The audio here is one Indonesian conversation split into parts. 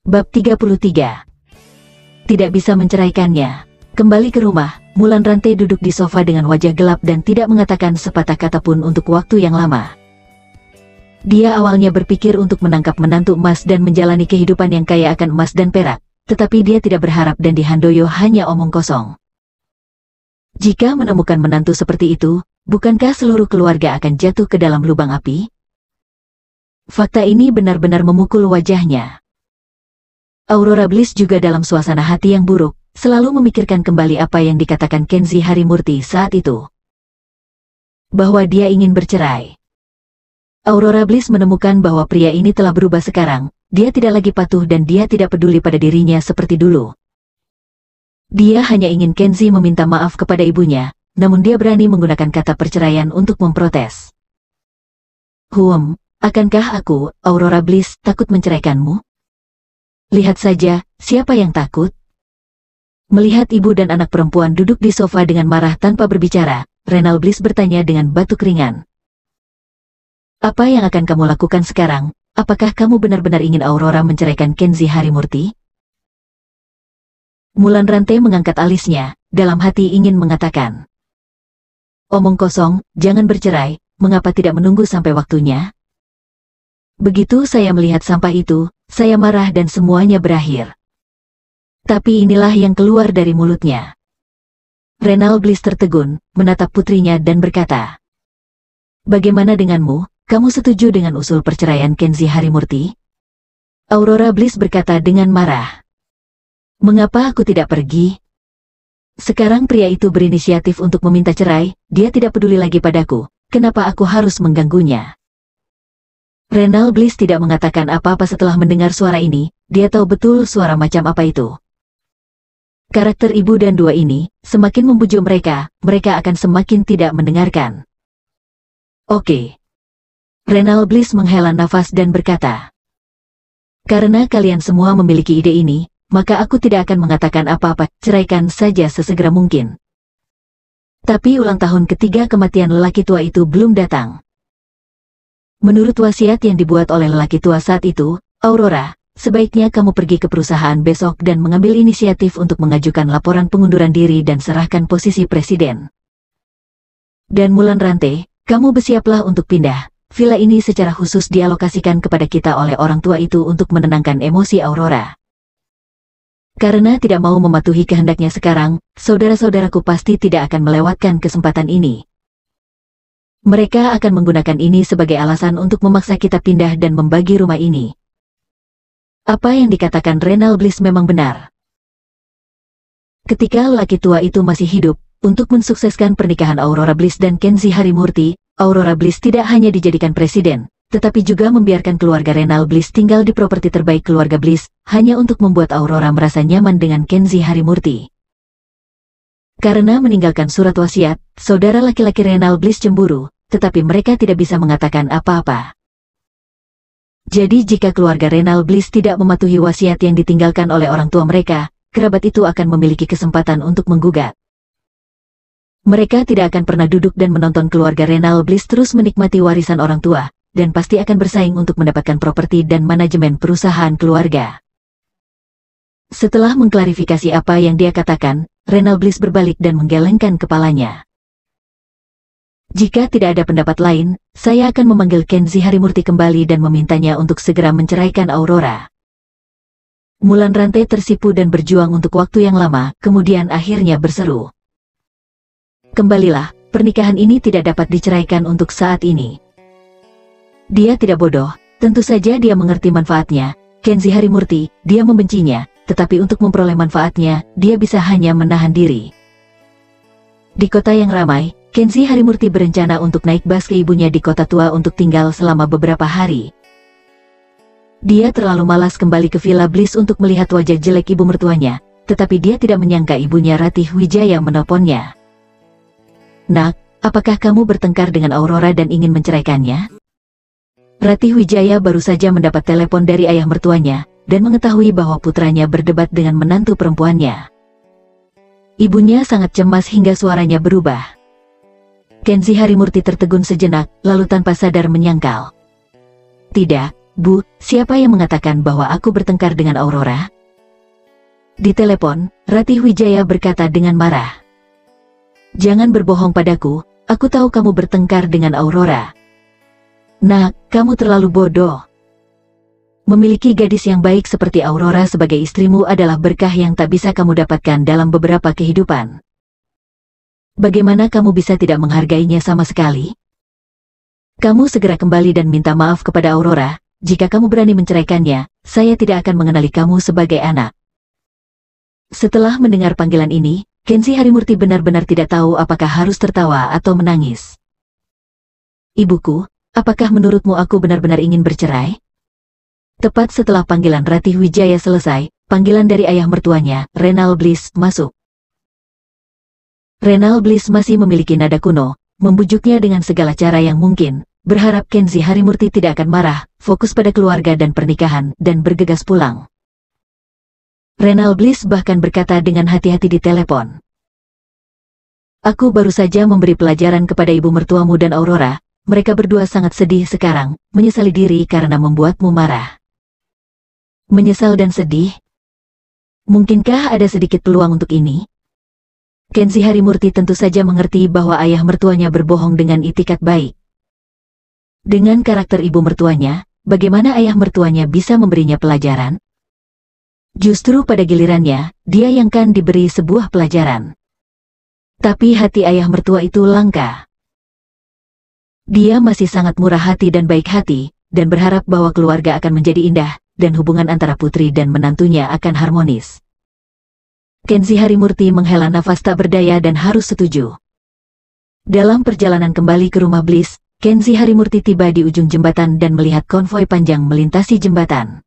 Bab 33. Tidak bisa menceraikannya. Kembali ke rumah, Mulan Rantai duduk di sofa dengan wajah gelap dan tidak mengatakan sepatah kata pun untuk waktu yang lama. Dia awalnya berpikir untuk menangkap menantu emas dan menjalani kehidupan yang kaya akan emas dan perak, tetapi dia tidak berharap dan di Handoyo hanya omong kosong. Jika menemukan menantu seperti itu, bukankah seluruh keluarga akan jatuh ke dalam lubang api? Fakta ini benar-benar memukul wajahnya. Aurora Bliss juga dalam suasana hati yang buruk, selalu memikirkan kembali apa yang dikatakan Kenzi Harimurti saat itu. Bahwa dia ingin bercerai. Aurora Bliss menemukan bahwa pria ini telah berubah sekarang, dia tidak lagi patuh dan dia tidak peduli pada dirinya seperti dulu. Dia hanya ingin Kenzi meminta maaf kepada ibunya, namun dia berani menggunakan kata perceraian untuk memprotes. Akankah aku, Aurora Bliss, takut menceraikanmu? Lihat saja, siapa yang takut? Melihat ibu dan anak perempuan duduk di sofa dengan marah tanpa berbicara, Renal Bliss bertanya dengan batuk ringan. Apa yang akan kamu lakukan sekarang? Apakah kamu benar-benar ingin Aurora menceraikan Kenzi Harimurti? Mulan Rantai mengangkat alisnya, dalam hati ingin mengatakan. Omong kosong, jangan bercerai, mengapa tidak menunggu sampai waktunya? Begitu saya melihat sampah itu, saya marah dan semuanya berakhir. Tapi inilah yang keluar dari mulutnya. Renal Bliss tertegun, menatap putrinya dan berkata. Bagaimana denganmu, kamu setuju dengan usul perceraian Kenzi Harimurti? Aurora Bliss berkata dengan marah. Mengapa aku tidak pergi? Sekarang pria itu berinisiatif untuk meminta cerai, dia tidak peduli lagi padaku, kenapa aku harus mengganggunya? Renal Bliss tidak mengatakan apa-apa setelah mendengar suara ini, dia tahu betul suara macam apa itu. Karakter ibu dan dua ini, semakin membujuk mereka akan semakin tidak mendengarkan. Oke. Renal Bliss menghela nafas dan berkata. Karena kalian semua memiliki ide ini, maka aku tidak akan mengatakan apa-apa, ceraikan saja sesegera mungkin. Tapi ulang tahun ketiga kematian lelaki tua itu belum datang. Menurut wasiat yang dibuat oleh lelaki tua saat itu, Aurora, sebaiknya kamu pergi ke perusahaan besok dan mengambil inisiatif untuk mengajukan laporan pengunduran diri dan serahkan posisi presiden. Dan Mulan Rantai, kamu bersiaplah untuk pindah. Villa ini secara khusus dialokasikan kepada kita oleh orang tua itu untuk menenangkan emosi Aurora. Karena tidak mau mematuhi kehendaknya sekarang, saudara-saudaraku pasti tidak akan melewatkan kesempatan ini. Mereka akan menggunakan ini sebagai alasan untuk memaksa kita pindah dan membagi rumah ini. Apa yang dikatakan Renal Bliss memang benar. Ketika lelaki tua itu masih hidup, untuk mensukseskan pernikahan Aurora Bliss dan Kenzi Harimurti, Aurora Bliss tidak hanya dijadikan presiden, tetapi juga membiarkan keluarga Renal Bliss tinggal di properti terbaik keluarga Bliss, hanya untuk membuat Aurora merasa nyaman dengan Kenzi Harimurti. Karena meninggalkan surat wasiat, saudara laki-laki Renal Bliss cemburu, tetapi mereka tidak bisa mengatakan apa-apa. Jadi jika keluarga Renal Bliss tidak mematuhi wasiat yang ditinggalkan oleh orang tua mereka, kerabat itu akan memiliki kesempatan untuk menggugat. Mereka tidak akan pernah duduk dan menonton keluarga Renal Bliss terus menikmati warisan orang tua, dan pasti akan bersaing untuk mendapatkan properti dan manajemen perusahaan keluarga. Setelah mengklarifikasi apa yang dia katakan, Renal Bliss berbalik dan menggelengkan kepalanya. Jika tidak ada pendapat lain, saya akan memanggil Kenzi Harimurti kembali dan memintanya untuk segera menceraikan Aurora. Mulan Rantai tersipu dan berjuang untuk waktu yang lama, kemudian akhirnya berseru. Kembalilah, pernikahan ini tidak dapat diceraikan untuk saat ini. Dia tidak bodoh, tentu saja dia mengerti manfaatnya. Kenzi Harimurti, dia membencinya, tetapi untuk memperoleh manfaatnya, dia bisa hanya menahan diri. Di kota yang ramai, Kenzi Harimurti berencana untuk naik bus ke ibunya di kota tua untuk tinggal selama beberapa hari. Dia terlalu malas kembali ke Villa Bliss untuk melihat wajah jelek ibu mertuanya, tetapi dia tidak menyangka ibunya Ratih Wijaya menelponnya. Nak, apakah kamu bertengkar dengan Aurora dan ingin menceraikannya? Ratih Wijaya baru saja mendapat telepon dari ayah mertuanya, dan mengetahui bahwa putranya berdebat dengan menantu perempuannya. Ibunya sangat cemas hingga suaranya berubah. Kenzi Harimurti tertegun sejenak, lalu tanpa sadar menyangkal. Tidak, Bu, siapa yang mengatakan bahwa aku bertengkar dengan Aurora? Di telepon, Ratih Wijaya berkata dengan marah. Jangan berbohong padaku, aku tahu kamu bertengkar dengan Aurora. Nak, kamu terlalu bodoh. Memiliki gadis yang baik seperti Aurora sebagai istrimu adalah berkah yang tak bisa kamu dapatkan dalam beberapa kehidupan. Bagaimana kamu bisa tidak menghargainya sama sekali? Kamu segera kembali dan minta maaf kepada Aurora. Jika kamu berani menceraikannya, saya tidak akan mengenali kamu sebagai anak. Setelah mendengar panggilan ini, Kenzi Harimurti benar-benar tidak tahu apakah harus tertawa atau menangis. Ibuku, apakah menurutmu aku benar-benar ingin bercerai? Tepat setelah panggilan Ratih Wijaya selesai, panggilan dari ayah mertuanya, Renal Bliss, masuk. Renal Bliss masih memiliki nada kuno, membujuknya dengan segala cara yang mungkin, berharap Kenzi Harimurti tidak akan marah, fokus pada keluarga dan pernikahan, dan bergegas pulang. Renal Bliss bahkan berkata dengan hati-hati di telepon. Aku baru saja memberi pelajaran kepada ibu mertuamu dan Aurora, mereka berdua sangat sedih sekarang, menyesali diri karena membuatmu marah. Menyesal dan sedih? Mungkinkah ada sedikit peluang untuk ini? Kenzi Harimurti tentu saja mengerti bahwa ayah mertuanya berbohong dengan itikat baik. Dengan karakter ibu mertuanya, bagaimana ayah mertuanya bisa memberinya pelajaran? Justru pada gilirannya, dia yang kan diberi sebuah pelajaran. Tapi hati ayah mertua itu langka. Dia masih sangat murah hati dan baik hati, dan berharap bahwa keluarga akan menjadi indah, dan hubungan antara putri dan menantunya akan harmonis. Kenzi Harimurti menghela nafas tak berdaya dan harus setuju. Dalam perjalanan kembali ke rumah Bliss, Kenzi Harimurti tiba di ujung jembatan dan melihat konvoi panjang melintasi jembatan.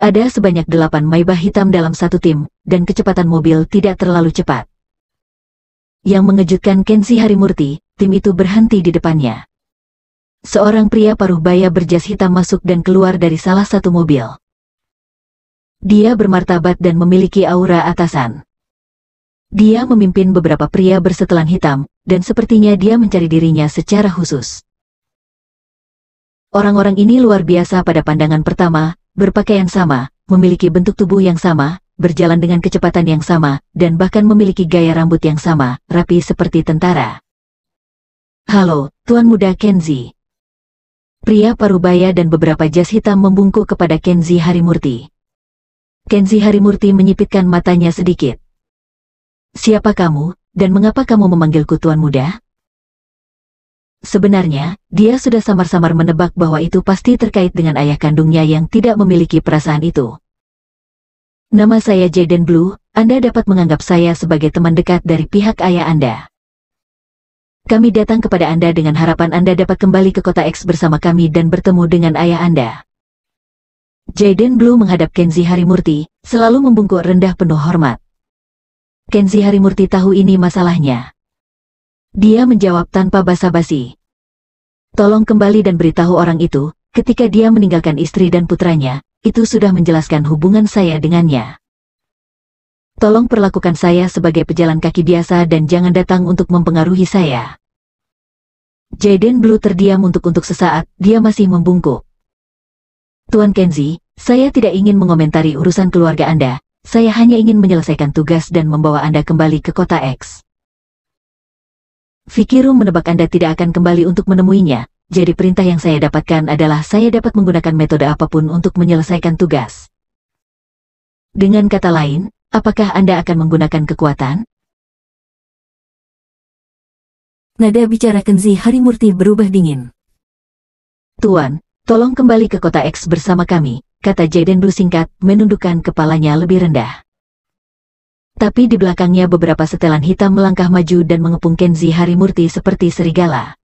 Ada sebanyak 8 Maybach hitam dalam satu tim, dan kecepatan mobil tidak terlalu cepat. Yang mengejutkan Kenzi Harimurti, tim itu berhenti di depannya. Seorang pria paruh baya berjas hitam masuk dan keluar dari salah satu mobil. Dia bermartabat dan memiliki aura atasan. Dia memimpin beberapa pria bersetelan hitam, dan sepertinya dia mencari dirinya secara khusus. Orang-orang ini luar biasa pada pandangan pertama, berpakaian sama, memiliki bentuk tubuh yang sama, berjalan dengan kecepatan yang sama, dan bahkan memiliki gaya rambut yang sama, rapi seperti tentara. Halo, Tuan Muda Kenzi. Pria parubaya dan beberapa jas hitam membungkuk kepada Kenzi Harimurti. Kenzi Harimurti menyipitkan matanya sedikit. Siapa kamu, dan mengapa kamu memanggilku Tuan Muda? Sebenarnya, dia sudah samar-samar menebak bahwa itu pasti terkait dengan ayah kandungnya yang tidak memiliki perasaan itu. Nama saya Jaden Blue, Anda dapat menganggap saya sebagai teman dekat dari pihak ayah Anda. Kami datang kepada Anda dengan harapan Anda dapat kembali ke kota X bersama kami dan bertemu dengan ayah Anda. Jaden Blue menghadap Kenzi Harimurti, selalu membungkuk rendah penuh hormat. Kenzi Harimurti tahu ini masalahnya. Dia menjawab tanpa basa-basi. Tolong kembali dan beritahu orang itu, ketika dia meninggalkan istri dan putranya, itu sudah menjelaskan hubungan saya dengannya. Tolong perlakukan saya sebagai pejalan kaki biasa dan jangan datang untuk mempengaruhi saya. Jaden Blue terdiam untuk sesaat, dia masih membungkuk. Tuan Kenzi, saya tidak ingin mengomentari urusan keluarga Anda, saya hanya ingin menyelesaikan tugas dan membawa Anda kembali ke kota X. Fikiru menebak Anda tidak akan kembali untuk menemuinya, jadi perintah yang saya dapatkan adalah saya dapat menggunakan metode apapun untuk menyelesaikan tugas. Dengan kata lain, apakah Anda akan menggunakan kekuatan? Nada bicara Kenzi Harimurti berubah dingin. Tuan, tolong kembali ke kota X bersama kami, kata Jaden Blue singkat, menundukkan kepalanya lebih rendah. Tapi di belakangnya beberapa setelan hitam melangkah maju dan mengepung Kenzi Harimurti seperti serigala.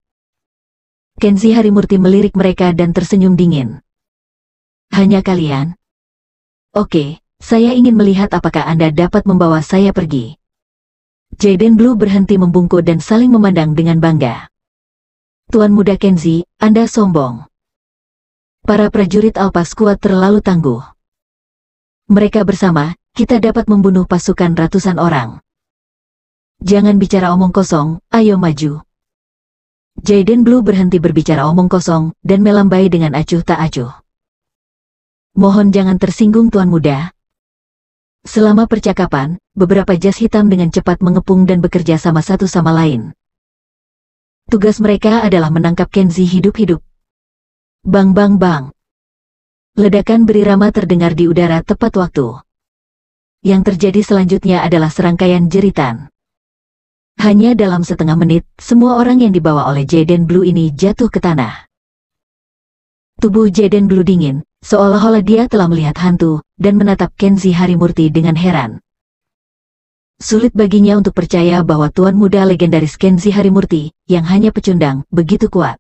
Kenzi Harimurti melirik mereka dan tersenyum dingin. Hanya kalian? Oke, saya ingin melihat apakah Anda dapat membawa saya pergi. Jaden Blue berhenti membungkuk dan saling memandang dengan bangga. Tuan Muda Kenzi, Anda sombong. Para prajurit Alpas kuat terlalu tangguh. Mereka bersama, kita dapat membunuh pasukan ratusan orang. Jangan bicara omong kosong, ayo maju. Jaden Blue berhenti berbicara omong kosong dan melambai dengan acuh tak acuh. Mohon jangan tersinggung Tuan Muda. Selama percakapan, beberapa jas hitam dengan cepat mengepung dan bekerja sama satu sama lain. Tugas mereka adalah menangkap Kenzie hidup-hidup. Bang bang bang. Ledakan berirama terdengar di udara tepat waktu. Yang terjadi selanjutnya adalah serangkaian jeritan. Hanya dalam setengah menit, semua orang yang dibawa oleh Jaden Blue ini jatuh ke tanah. Tubuh Jaden Blue dingin, seolah-olah dia telah melihat hantu, dan menatap Kenzie Harimurti dengan heran. Sulit baginya untuk percaya bahwa Tuan Muda legendaris Kenzie Harimurti, yang hanya pecundang, begitu kuat.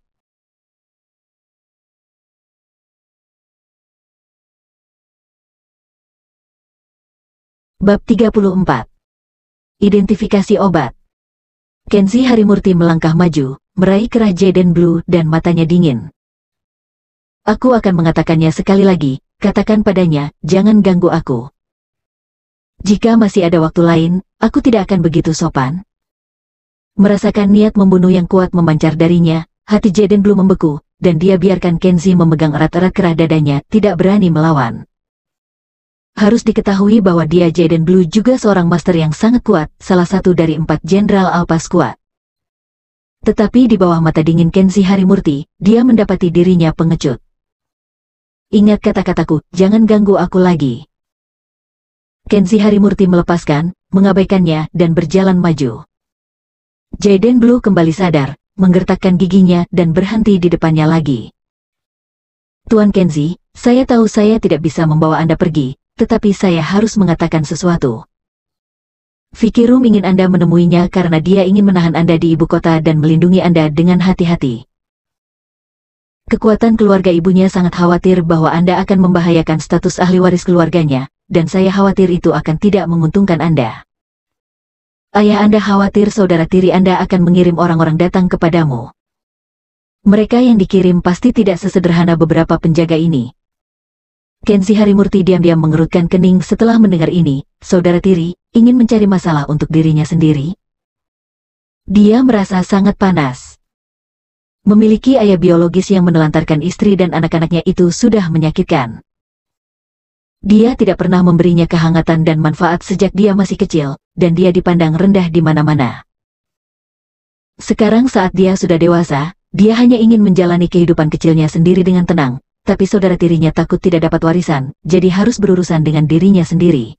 Bab 34. Identifikasi obat. Kenzie Harimurti melangkah maju, meraih kerah Jaden Blue dan matanya dingin. Aku akan mengatakannya sekali lagi, katakan padanya, jangan ganggu aku. Jika masih ada waktu lain, aku tidak akan begitu sopan. Merasakan niat membunuh yang kuat memancar darinya, hati Jaden Blue membeku, dan dia biarkan Kenzie memegang erat-erat kerah dadanya, tidak berani melawan. Harus diketahui bahwa dia Jaden Blue juga seorang master yang sangat kuat, salah satu dari 4 Jenderal Alpha Squad. Tetapi di bawah mata dingin Kenzie Harimurti, dia mendapati dirinya pengecut. Ingat kata-kataku, jangan ganggu aku lagi. Kenzie Harimurti melepaskan, mengabaikannya, dan berjalan maju. Jaden Blue kembali sadar, menggertakkan giginya dan berhenti di depannya lagi. Tuan Kenzie, saya tahu saya tidak bisa membawa Anda pergi, tetapi saya harus mengatakan sesuatu. Fikirum ingin Anda menemuinya karena dia ingin menahan Anda di ibu kota dan melindungi Anda dengan hati-hati. Kekuatan keluarga ibunya sangat khawatir bahwa Anda akan membahayakan status ahli waris keluarganya, dan saya khawatir itu akan tidak menguntungkan Anda. Ayah Anda khawatir saudara tiri Anda akan mengirim orang-orang datang kepadamu. Mereka yang dikirim pasti tidak sesederhana beberapa penjaga ini. Kenzie Harimurti diam-diam mengerutkan kening setelah mendengar ini. Saudara tiri, ingin mencari masalah untuk dirinya sendiri? Dia merasa sangat panas. Memiliki ayah biologis yang menelantarkan istri dan anak-anaknya itu sudah menyakitkan. Dia tidak pernah memberinya kehangatan dan manfaat sejak dia masih kecil, dan dia dipandang rendah di mana-mana. Sekarang saat dia sudah dewasa, dia hanya ingin menjalani kehidupan kecilnya sendiri dengan tenang. Tapi saudara tirinya takut tidak dapat warisan, jadi harus berurusan dengan dirinya sendiri.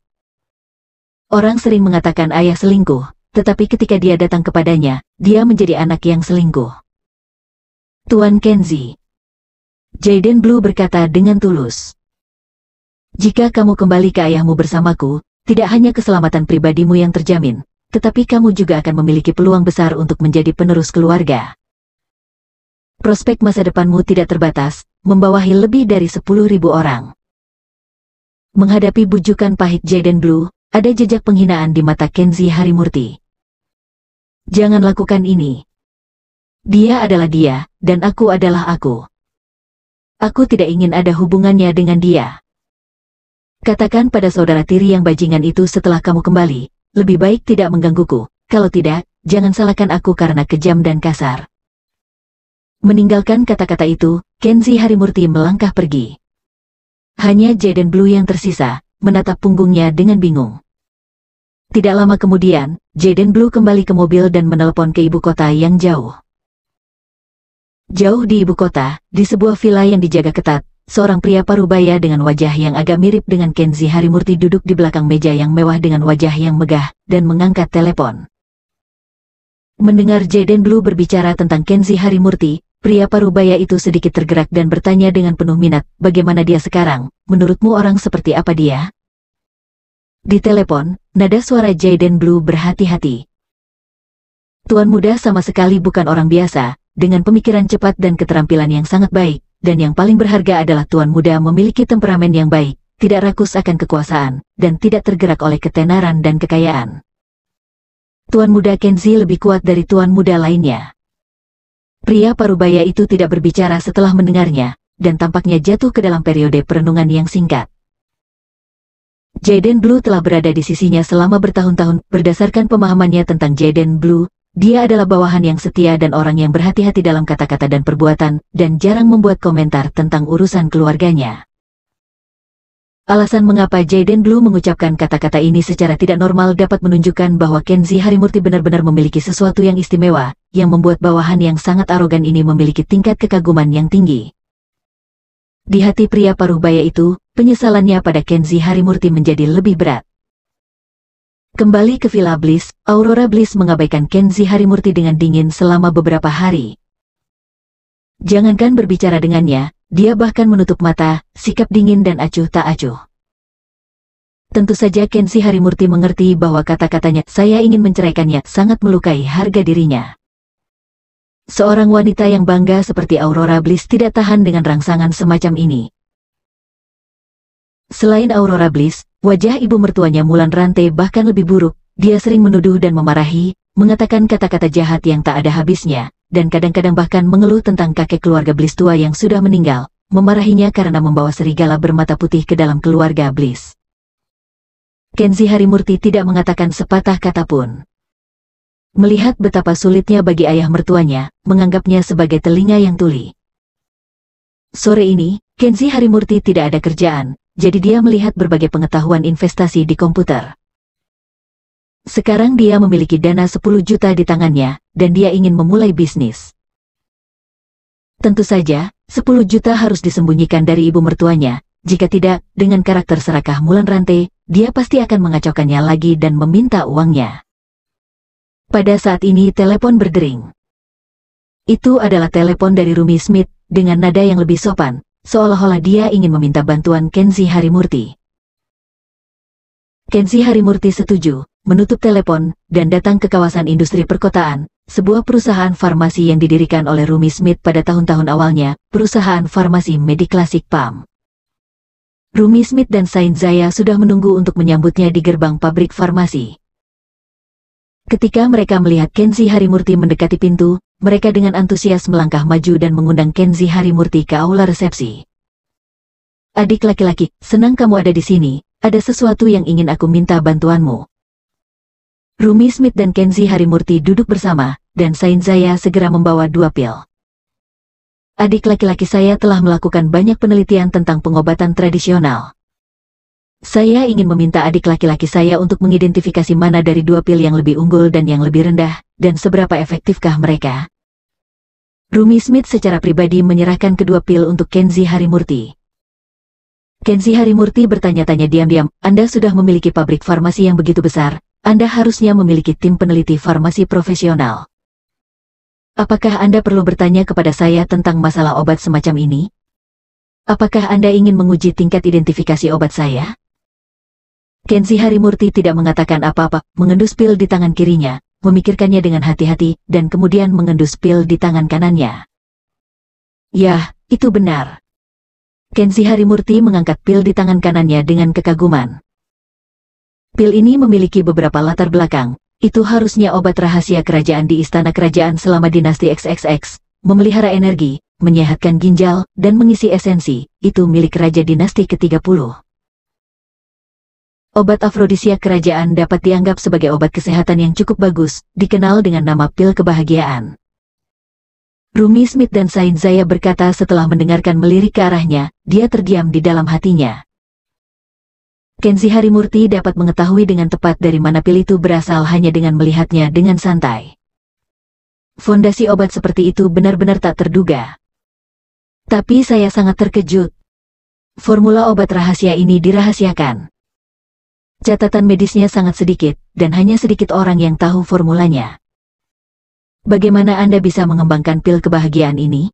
Orang sering mengatakan ayah selingkuh, tetapi ketika dia datang kepadanya, dia menjadi anak yang selingkuh. Tuan Kenzie, Jaden Blue berkata dengan tulus. Jika kamu kembali ke ayahmu bersamaku, tidak hanya keselamatan pribadimu yang terjamin, tetapi kamu juga akan memiliki peluang besar untuk menjadi penerus keluarga. Prospek masa depanmu tidak terbatas, membawahi lebih dari 10.000 orang. Menghadapi bujukan pahit Jaden Blue, ada jejak penghinaan di mata Kenzie Harimurti. Jangan lakukan ini. Dia adalah dia, dan aku adalah aku. Aku tidak ingin ada hubungannya dengan dia. Katakan pada saudara tiri yang bajingan itu setelah kamu kembali, lebih baik tidak menggangguku, kalau tidak, jangan salahkan aku karena kejam dan kasar. Meninggalkan kata-kata itu, Kenzie Harimurti melangkah pergi. Hanya Jaden Blue yang tersisa, menatap punggungnya dengan bingung. Tidak lama kemudian, Jaden Blue kembali ke mobil dan menelepon ke ibu kota yang jauh. Jauh di ibu kota, di sebuah villa yang dijaga ketat, seorang pria parubaya dengan wajah yang agak mirip dengan Kenzie Harimurti duduk di belakang meja yang mewah dengan wajah yang megah, dan mengangkat telepon. Mendengar Jaden Blue berbicara tentang Kenzie Harimurti, pria parubaya itu sedikit tergerak dan bertanya dengan penuh minat, bagaimana dia sekarang, menurutmu orang seperti apa dia? Di telepon, nada suara Jaden Blue berhati-hati. Tuan Muda sama sekali bukan orang biasa, dengan pemikiran cepat dan keterampilan yang sangat baik, dan yang paling berharga adalah Tuan Muda memiliki temperamen yang baik, tidak rakus akan kekuasaan, dan tidak tergerak oleh ketenaran dan kekayaan. Tuan Muda Kenzie lebih kuat dari Tuan Muda lainnya. Pria parubaya itu tidak berbicara setelah mendengarnya, dan tampaknya jatuh ke dalam periode perenungan yang singkat. Jaden Blue telah berada di sisinya selama bertahun-tahun. Berdasarkan pemahamannya tentang Jaden Blue, dia adalah bawahan yang setia dan orang yang berhati-hati dalam kata-kata dan perbuatan, dan jarang membuat komentar tentang urusan keluarganya. Alasan mengapa Jaden Blue mengucapkan kata-kata ini secara tidak normal dapat menunjukkan bahwa Kenzie Harimurti benar-benar memiliki sesuatu yang istimewa, yang membuat bawahan yang sangat arogan ini memiliki tingkat kekaguman yang tinggi. Di hati pria paruh baya itu, penyesalannya pada Kenzie Harimurti menjadi lebih berat. Kembali ke Villa Bliss, Aurora Bliss mengabaikan Kenzie Harimurti dengan dingin selama beberapa hari. Jangankan berbicara dengannya, dia bahkan menutup mata, sikap dingin dan acuh tak acuh. Tentu saja Kenzie Harimurti mengerti bahwa kata-katanya "saya ingin menceraikannya" sangat melukai harga dirinya. Seorang wanita yang bangga seperti Aurora Bliss tidak tahan dengan rangsangan semacam ini. Selain Aurora Bliss, wajah ibu mertuanya Mulan Rante bahkan lebih buruk. Dia sering menuduh dan memarahi, mengatakan kata-kata jahat yang tak ada habisnya, dan kadang-kadang bahkan mengeluh tentang kakek keluarga Bliss tua yang sudah meninggal, memarahinya karena membawa serigala bermata putih ke dalam keluarga Bliss. Kenzie Harimurti tidak mengatakan sepatah kata pun. Melihat betapa sulitnya bagi ayah mertuanya, menganggapnya sebagai telinga yang tuli. Sore ini, Kenzie Harimurti tidak ada kerjaan, jadi dia melihat berbagai pengetahuan investasi di komputer. Sekarang dia memiliki dana 10 juta di tangannya, dan dia ingin memulai bisnis. Tentu saja, 10 juta harus disembunyikan dari ibu mertuanya, jika tidak, dengan karakter serakah Mulan Rante, dia pasti akan mengacaukannya lagi dan meminta uangnya. Pada saat ini telepon berdering. Itu adalah telepon dari Rumi Smith, dengan nada yang lebih sopan, seolah-olah dia ingin meminta bantuan Kenzie Harimurti. Kenzie Harimurti setuju, menutup telepon, dan datang ke kawasan industri perkotaan, sebuah perusahaan farmasi yang didirikan oleh Rumi Smith pada tahun-tahun awalnya, perusahaan farmasi Mediclassic Pam. Rumi Smith dan Saint Zaya sudah menunggu untuk menyambutnya di gerbang pabrik farmasi. Ketika mereka melihat Kenzie Harimurti mendekati pintu, mereka dengan antusias melangkah maju dan mengundang Kenzie Harimurti ke aula resepsi. "Adik laki-laki, senang kamu ada di sini, ada sesuatu yang ingin aku minta bantuanmu." Rumi Smith dan Kenzie Harimurti duduk bersama, dan Saint Zaya segera membawa 2 pil. "Adik laki-laki saya telah melakukan banyak penelitian tentang pengobatan tradisional. Saya ingin meminta adik laki-laki saya untuk mengidentifikasi mana dari 2 pil yang lebih unggul dan yang lebih rendah, dan seberapa efektifkah mereka." Rumi Smith secara pribadi menyerahkan kedua pil untuk Kenzie Harimurti. Kenzie Harimurti bertanya-tanya diam-diam, "Anda sudah memiliki pabrik farmasi yang begitu besar, Anda harusnya memiliki tim peneliti farmasi profesional. Apakah Anda perlu bertanya kepada saya tentang masalah obat semacam ini? Apakah Anda ingin menguji tingkat identifikasi obat saya?" Kenzie Harimurti tidak mengatakan apa-apa, mengendus pil di tangan kirinya, memikirkannya dengan hati-hati, dan kemudian mengendus pil di tangan kanannya. "Yah, itu benar." Kenzie Harimurti mengangkat pil di tangan kanannya dengan kekaguman. "Pil ini memiliki beberapa latar belakang. Itu harusnya obat rahasia kerajaan di istana kerajaan selama dinasti XXX, memelihara energi, menyehatkan ginjal, dan mengisi esensi. Itu milik raja dinasti ke-30. Obat afrodisiak kerajaan dapat dianggap sebagai obat kesehatan yang cukup bagus, dikenal dengan nama pil kebahagiaan." Rumi Smith dan Saint Zaya berkata setelah mendengarkan melirik ke arahnya, dia terdiam di dalam hatinya. Kenzie Harimurti dapat mengetahui dengan tepat dari mana pil itu berasal hanya dengan melihatnya dengan santai. Fondasi obat seperti itu benar-benar tak terduga. "Tapi saya sangat terkejut. Formula obat rahasia ini dirahasiakan. Catatan medisnya sangat sedikit, dan hanya sedikit orang yang tahu formulanya. Bagaimana Anda bisa mengembangkan pil kebahagiaan ini?"